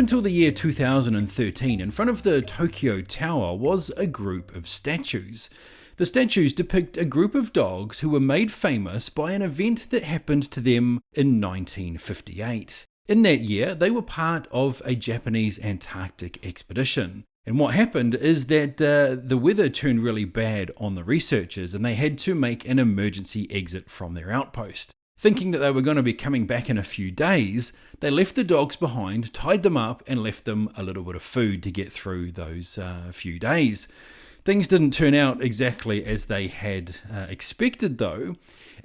until the year 2013, in front of the Tokyo Tower was a group of statues. The statues depict a group of dogs who were made famous by an event that happened to them in 1958. In that year, they were part of a Japanese Antarctic expedition. And what happened is that the weather turned really bad on the researchers and they had to make an emergency exit from their outpost. Thinking that they were going to be coming back in a few days, they left the dogs behind, tied them up and left them a little bit of food to get through those few days. Things didn't turn out exactly as they had expected though,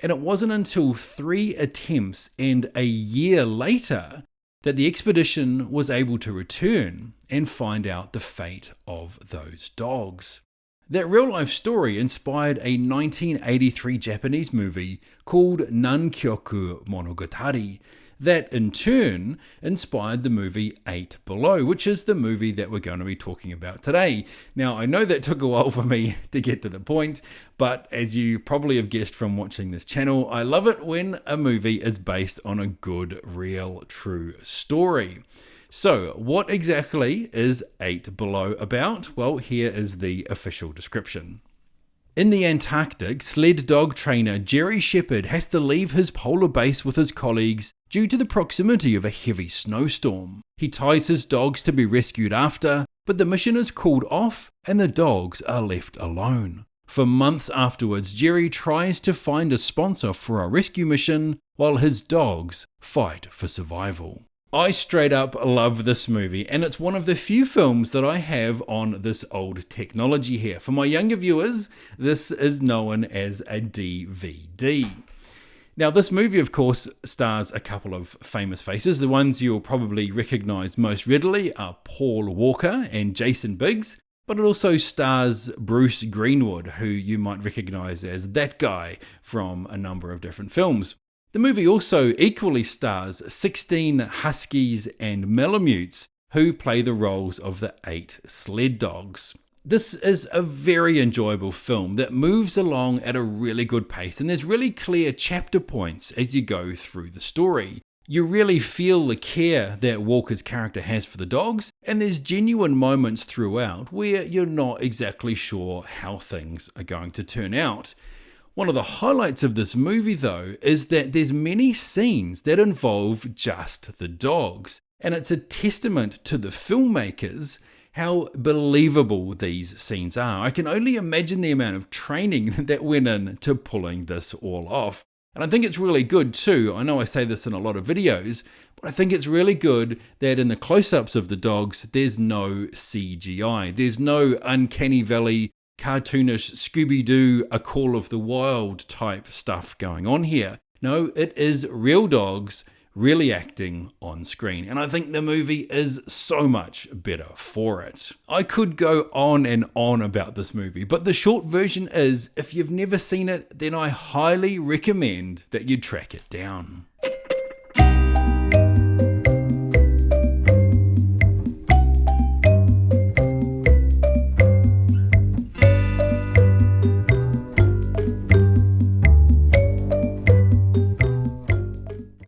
and it wasn't until 3 attempts and a year later that the expedition was able to return and find out the fate of those dogs. That real-life story inspired a 1983 Japanese movie called Nankyoku Monogatari, that in turn inspired the movie 8 Below, which is the movie that we're going to be talking about today. Now, I know that took a while for me to get to the point, but as you probably have guessed from watching this channel, I love it when a movie is based on a good, real, true story. So, what exactly is 8 Below about? Well, here is the official description. In the Antarctic, sled dog trainer Jerry Shepherd has to leave his polar base with his colleagues due to the proximity of a heavy snowstorm. He ties his dogs to be rescued after, but the mission is called off and the dogs are left alone. For months afterwards, Jerry tries to find a sponsor for a rescue mission while his dogs fight for survival. I straight up love this movie, and it's one of the few films that I have on this old technology here. For my younger viewers, this is known as a DVD. Now, this movie, of course, stars a couple of famous faces. The ones you'll probably recognize most readily are Paul Walker and Jason Biggs, but it also stars Bruce Greenwood, who you might recognize as that guy from a number of different films. The movie also equally stars 16 Huskies and Malamutes, who play the roles of the 8 sled dogs. This is a very enjoyable film that moves along at a really good pace, and there's really clear chapter points as you go through the story. You really feel the care that Walker's character has for the dogs, and there's genuine moments throughout where you're not exactly sure how things are going to turn out. One of the highlights of this movie, though, is that there's many scenes that involve just the dogs, and it's a testament to the filmmakers how believable these scenes are. I can only imagine the amount of training that went into pulling this all off. And I think it's really good too. I know I say this in a lot of videos, but I think it's really good that in the close-ups of the dogs, there's no CGI. There's no uncanny valley, cartoonish Scooby-Doo, A Call of the Wild type stuff going on here. No, it is real dogs really acting on screen, and I think the movie is so much better for it. I could go on and on about this movie, but the short version is, if you've never seen it, then I highly recommend that you track it down.